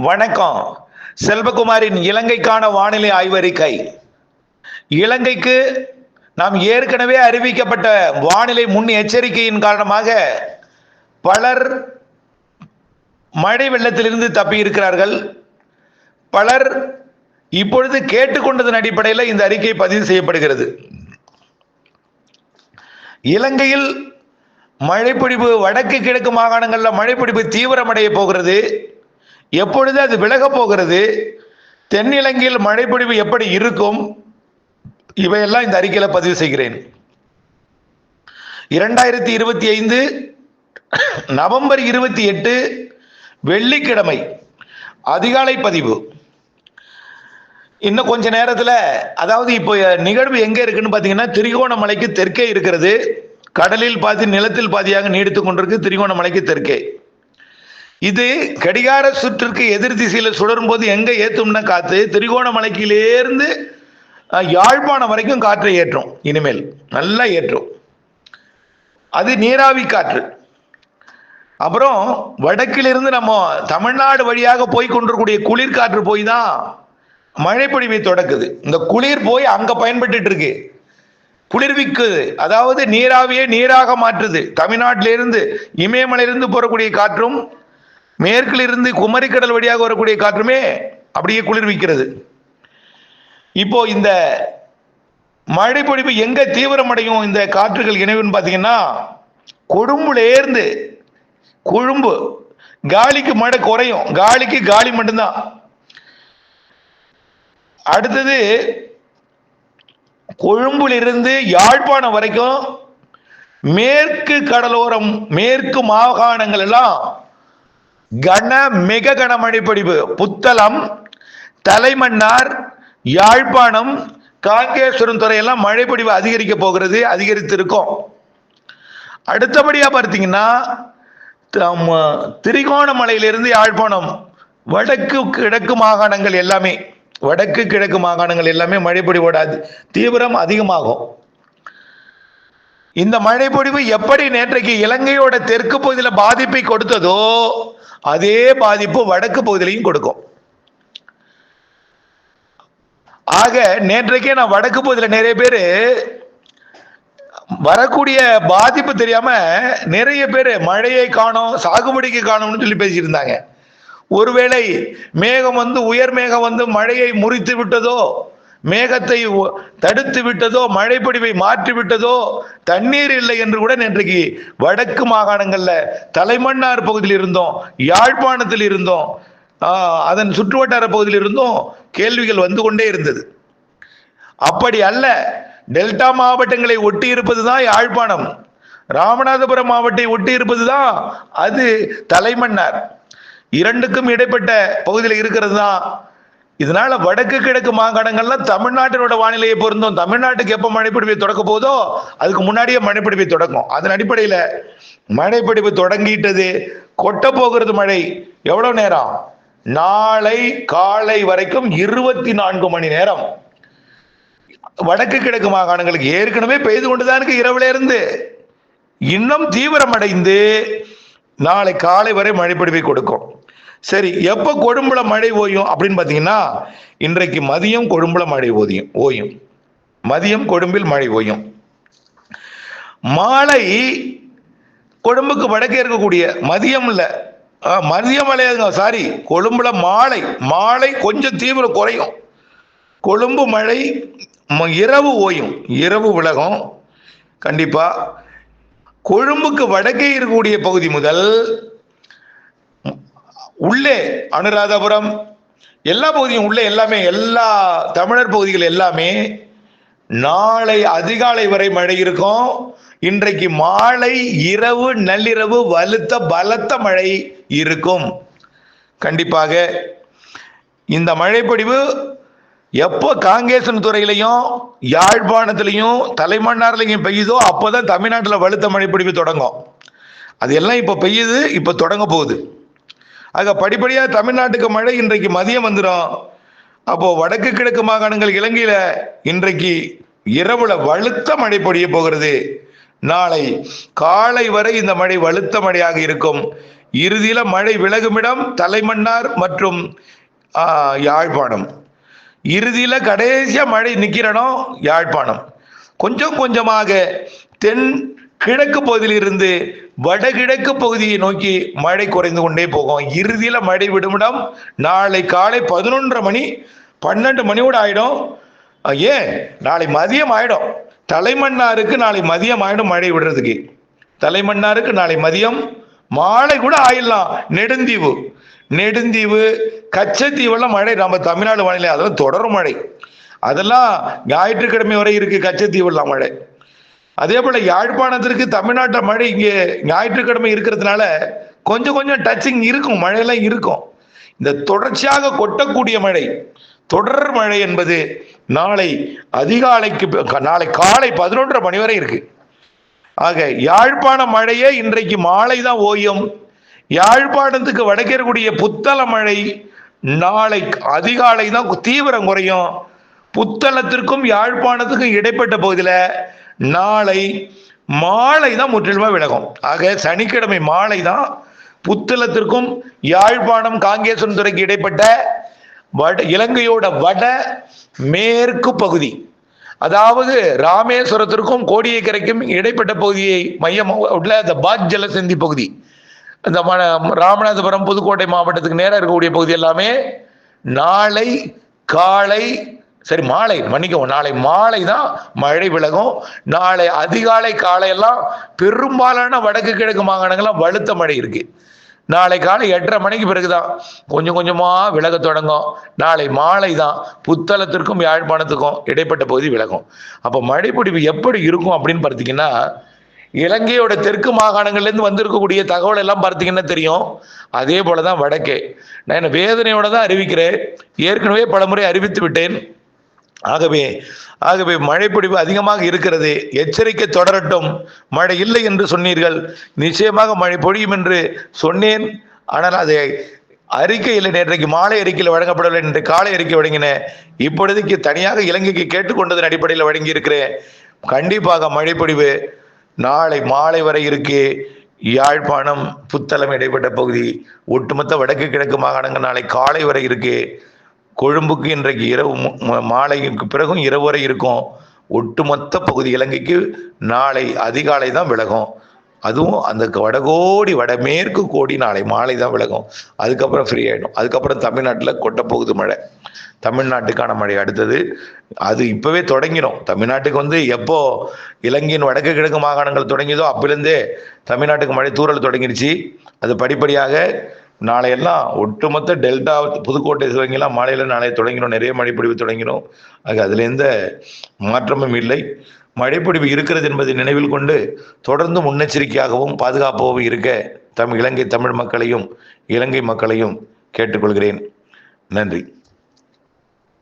வணக்கம். செல்வகுமாரின் இலங்கைக்கான வானிலை ஆய்வறிக்கை. இலங்கைக்கு நாம் ஏற்கனவே அறிவிக்கப்பட்ட வானிலை முன் எச்சரிக்கையின் காரணமாக பலர் மழை வெள்ளத்திலிருந்து தப்பி இருக்கிறார்கள். பலர் இப்பொழுது கேட்டுக்கொண்டதன் அடிப்படையில் இந்த அறிக்கை பதிவு செய்யப்படுகிறது. இலங்கையில் மழைப்பொழிவு வடக்கு கிழக்கு மாகாணங்களில் மழைப்பொழிவு தீவிரமடைய போகிறது. எப்பொழுது அது விலக போகிறது, தென்னிலங்கையில் மழைப்பொழிவு எப்படி இருக்கும், இவையெல்லாம் இந்த அறிக்கையில் பதிவு செய்கிறேன். 2025 நவம்பர் 28 வெள்ளிக்கிழமை அதிகாலை பதிவு. இன்னும் கொஞ்ச நேரத்தில், அதாவது இப்போ நிகழ்வு எங்கே இருக்குன்னு பார்த்தீங்கன்னா, திரிகோணமலைக்கு தெற்கே இருக்கிறது. கடலில் பாதி நிலத்தில் பாதியாக நீடித்துக் கொண்டிருக்கு. திரிகோணமலைக்கு தெற்கே இது கடிகார சுற்றுக்கு எதிர் திசையில் சுழரும் போது எங்க ஏற்றும்னா காத்து திரிகோணமலைக்கிலேருந்து யாழ்ப்பாணம் வரைக்கும் காற்றை ஏற்றும். இனிமேல் நல்லா ஏற்றும். அது நீராவி காற்று. அப்புறம் வடக்கிலிருந்து நம்ம தமிழ்நாடு வழியாக போய் கொண்டிருக்கூடிய குளிர் காற்று போய் தான் மழைப்பொழிவை தொடக்குது. இந்த குளிர் போய் அங்க பயன்பட்டு இருக்கு, குளிர்விக்குது. அதாவது நீராவியை நீராக மாற்றுது. தமிழ்நாட்டிலிருந்து இமயமலையிலிருந்து போறக்கூடிய காற்றும் மேற்கிலிருந்து குமரிக்கடல் வழியாக வரக்கூடிய காற்றுமே அப்படியே குளிர்விக்கிறது. இப்போ இந்த மழை பொழிவு எங்க தீவிரமடையும் இந்த காற்றுகள் இணைவுன்னு பார்த்தீங்கன்னா, கொழும்புலேருந்து கொழும்பு காலிக்கு மழை குறையும். காலிக்கு காலி மட்டும்தான். அடுத்தது கொழும்பிலிருந்து யாழ்ப்பாணம் வரைக்கும் மேற்கு கடலோரம் மேற்கு மாகாணங்கள் எல்லாம் மிக கனமழை பொழிவு. புத்தளம், தலைமன்னார், யாழ்ப்பாணம், காங்கேஸ்வரம் துறையெல்லாம் மழை பொழிவு அதிகரிக்க போகிறது, அதிகரித்திருக்கும். அடுத்தபடியா பார்த்தீங்கன்னா, திரிகோணமலையிலிருந்து யாழ்ப்பாணம் வடக்கு கிழக்கு மாகாணங்கள் எல்லாமே மழைப்பொழிவோட தீவிரம் அதிகமாகும். இந்த மழைப்பொழிவு எப்படி நேற்றைக்கு இலங்கையோட தெற்கு பகுதியில் பாதிப்பை கொடுத்ததோ அதே பாதிப்பு வடக்கு பகுதியிலையும் கொடுக்கும். ஆக நேற்றைக்கே நான் வடக்கு பகுதியில் நிறைய பேர் வரக்கூடிய பாதிப்பு தெரியாம நிறைய பேர் மழையை காணோம், சாகுபடிக்கு காணோம்னு சொல்லி பேசியிருந்தாங்க. ஒருவேளை மேகம் வந்து உயர் மேகம் வந்து மழையை முறித்து விட்டதோ, மேகத்தை தடுத்து விட்டதோ, மழைப்பொழிவை மாற்றி விட்டதோ, தண்ணீர் இல்லை என்று கூட இன்றைக்கு வடக்கு மாகாணங்கள்ல தலைமன்னார் பகுதியில் இருந்தோம், யாழ்ப்பாணத்தில் இருந்தோம், அதன் சுற்றுவட்டார பகுதியில் இருந்தும் கேள்விகள் வந்து கொண்டே இருந்தது. அப்படி அல்ல. டெல்டா மாவட்டங்களை ஒட்டி இருப்பதுதான் யாழ்ப்பாணம், ராமநாதபுரம் மாவட்டத்தை ஒட்டி இருப்பதுதான் அது தலைமன்னார். இரண்டுக்கும் இடைப்பட்ட பகுதியில் இருக்கிறது தான். இதனால வடக்கு கிழக்கு மாகாணங்கள்லாம் தமிழ்நாட்டினோட வானிலையை பொருந்தும். தமிழ்நாட்டுக்கு எப்போ மழைப்பொழிவை தொடக்க போதோ அதுக்கு முன்னாடியே மழைப்பொழிவை தொடக்கும். அதன் அடிப்படையில் மழைப்பொழிவு தொடங்கிட்டது. கொட்ட போகிறது மழை. எவ்வளவு நேரம்? நாளை காலை வரைக்கும் 24 மணி நேரம். வடக்கு கிழக்கு மாகாணங்களுக்கு ஏற்கனவே பெய்து கொண்டுதான் இருக்கு. இரவுல இருந்து இன்னும் தீவிரமடைந்து நாளை காலை வரை மழைப்பொழிவை கொடுக்கும். சரி, எப்ப கொழும்புல மழை ஓயும் அப்படின்னு பாத்தீங்கன்னா, இன்றைக்கு மதியம் கொழும்புல மழை ஓயும். மதியம் கொழும்பில் மழை ஓயும். மாலை கொழும்புக்கு வடக்கே இருக்கக்கூடிய மதியம் இல்ல, மதியம் மழையாதுங்க, சாரி, கொழும்புல மாலை கொஞ்சம் தீவிரம் குறையும். கொழும்பு மழை இரவு ஓயும், இரவு விலகும் கண்டிப்பா. கொழும்புக்கு வடக்கே இருக்கக்கூடிய பகுதி முதல் உள்ளே அனுராதபுரம் எல்லா பகுதியும் உள்ளே எல்லாமே, எல்லா தமிழர் பகுதிகள் எல்லாமே நாளை அதிகாலை வரை மழை இருக்கும். இன்றைக்கு மாலை இரவு நள்ளிரவு பலத்த மழை இருக்கும். கண்டிப்பாக இந்த மழைப்பொழிவு எப்போ காங்கேசன் துறையிலையும் யாழ்ப்பாணத்திலையும் தலைமன்னார்லையும் பெய்யுதோ அப்போதான் தமிழ்நாட்டில் வலுத்த மழைப்பொழிவு தொடங்கும். அது எல்லாம் இப்போ பெய்யுது, இப்போ தொடங்க போகுது. ஆக படிப்படியா தமிழ்நாட்டுக்கு மழை இன்றைக்கு மதியம் வந்துடும். அப்போ வடக்கு கிழக்கு மாகாணங்கள் இலங்கையில இன்றைக்கு இரவுல வலுத்த மழை பொழிய போகிறது. நாளை காலை வரை இந்த மழை வலுத்த மழையாக இருக்கும். இறுதியில மழை விலகுமிடம் தலைமன்னார் மற்றும் யாழ்ப்பாணம். இறுதியில கடைசியா மழை நிக்கிற இடம் யாழ்ப்பாணம். கொஞ்சம் கொஞ்சமாக தென் கிழக்கு பகுதியில் இருந்து வடகிழக்கு பகுதியை நோக்கி மழை குறைந்து கொண்டே போகும். இறுதியில மழை விடுமிடம் நாளை காலை 11:30 மணி 12 மணியோட ஆயிடும். ஏன் நாளை மதியம் ஆயிடும். தலைமன்னாருக்கு நாளை மதியம் ஆயிடும் மழை விடுறதுக்கு. தலைமன்னாருக்கு நாளை மதியம், மாலை கூட ஆயிடலாம். நெடுந்தீவு கச்சத்தீவெல்லாம் மழை நம்ம தமிழ்நாடு வானிலை அதெல்லாம் தொடரும் மழை. அதெல்லாம் ஞாயிற்றுக்கிழமை வரை இருக்கு கச்சத்தீவெல்லாம் மழை. அதே போல யாழ்ப்பாணத்திற்கு தமிழ்நாட்டு மழை இங்கே ஞாயிற்றுக்கிழமை இருக்கிறதுனால கொஞ்சம் கொஞ்சம் டச்சிங் இருக்கும், மழையெல்லாம் இருக்கும். இந்த தொடர்ச்சியாக கொட்டக்கூடிய மழை, தொடர் மழை என்பது நாளை அதிகாலைக்கு, நாளை காலை 11:30 மணி வரை இருக்கு. ஆக யாழ்ப்பாண மழையே இன்றைக்கு மாலை தான் ஓயும். யாழ்ப்பாணத்துக்கு வடக்கே இருக்கக்கூடிய புத்தள மழை நாளை அதிகாலை தான் தீவிரம் குறையும். புத்தளத்திற்கும் யாழ்ப்பாணத்துக்கும் இடைப்பட்ட பகுதியில் நாளை மாலை தான் முற்றிலுமா விலகும். ஆக சனிக்கிழமை மாலை தான் புத்தளத்திற்கும் யாழ்ப்பாணம் காங்கேசன் துறைக்கு இடைப்பட்ட இலங்கையோட வட மேற்கு பகுதி, அதாவது ராமேஸ்வரத்திற்கும் கோடியக்கரைக்கும் இடைப்பட்ட பகுதியை மையமாக உள்ள அந்த பாத் ஜலசந்தி பகுதி, இந்த ராமநாதபுரம் புதுக்கோட்டை மாவட்டத்துக்கு நேராக இருக்கக்கூடிய பகுதி எல்லாமே நாளை காலை, சரி மாலை மன்னிக்கவும், நாளை மாலை தான் மழை விலகும். நாளை அதிகாலை காலையெல்லாம் பெரும்பாலான வடக்கு கிழக்கு மாகாணங்கள்லாம் வலுத்த மழை இருக்கு. நாளை காலை 8:30 மணிக்கு பிறகுதான் கொஞ்சம் கொஞ்சமா விலக தொடங்கும். நாளை மாலை தான் புத்தளத்திற்கும் யாழ்ப்பாணத்துக்கும் இடைப்பட்ட பகுதி விலகும். அப்போ மழைப்பொழிவு எப்படி இருக்கும் அப்படின்னு பார்த்தீங்கன்னா, இலங்கையோட தெற்கு மாகாணங்கள்லேருந்து வந்திருக்கக்கூடிய தகவல் எல்லாம் பார்த்தீங்கன்னா தெரியும். அதே போலதான் வடக்கே. நான் வேதனையோட தான் அறிவிக்கிறேன், ஏற்கனவே பலமுறை அறிவித்து விட்டேன். ஆகவே மழைப்பொழிவு அதிகமாக இருக்கிறது. எச்சரிக்கை தொடரட்டும். மழை இல்லை என்று சொன்னீர்கள், நிச்சயமாக மழை பொழியும் என்று சொன்னேன். ஆனால் அது அறிக்கையில் நேற்றைக்கு மாலை அறிக்கையில் வழங்கப்படவில்லை, என்று காலை அறிக்கை வழங்கினேன். இப்பொழுதுக்கு தனியாக இலங்கைக்கு கேட்டுக்கொண்டதன் அடிப்படையில் வழங்கி இருக்கிறேன். கண்டிப்பாக மழைப்பொழிவு நாளை மாலை வரை இருக்கு. யாழ்ப்பாணம் புத்தளம் இடைப்பட்ட பகுதி, ஒட்டுமொத்த வடக்கு கிழக்கு மாகாணங்கள் நாளை காலை வரை இருக்கு. கொழும்புக்கு இன்றைக்கு இரவு மாலைக்கு பிறகும் இரவு வரை இருக்கும். ஒட்டுமொத்த பகுதி இலங்கைக்கு நாளை அதிகாலை தான் விலகும். அதுவும் அந்த வடகோடி வடமேற்கு கோடி நாளை மாலை தான் விலகும். அதுக்கப்புறம் ஃப்ரீ ஆகிடும். அதுக்கப்புறம் தமிழ்நாட்டில் கொட்டப்போகுது மழை. தமிழ்நாட்டுக்கான மழை அடுத்தது அது இப்பவே தொடங்கிடும். தமிழ்நாட்டுக்கு எப்போ இலங்கையின் வடக்கு கிழக்கு மாகாணங்கள் தொடங்கியதோ அப்பிலிருந்தே தமிழ்நாட்டுக்கு மழை தூறல் தொடங்கிடுச்சு. அது படிப்படியாக நாளையெல்லாம் ஒட்டுமொத்த டெல்டா புதுக்கோட்டை சிவகங்கைலாம் மாலையில நாளை தொடங்கிடும். நிறைய மழைப்பொழிவு தொடங்கிடும். அதுல எந்த மாற்றமும் இல்லை. மழைப்பொழிவு இருக்கிறது என்பதை நினைவில் கொண்டு தொடர்ந்து முன்னெச்சரிக்கையாகவும் பாதுகாப்பாகவும் இருக்க இலங்கை தமிழ் மக்களையும் இலங்கை மக்களையும் கேட்டுக்கொள்கிறேன். நன்றி.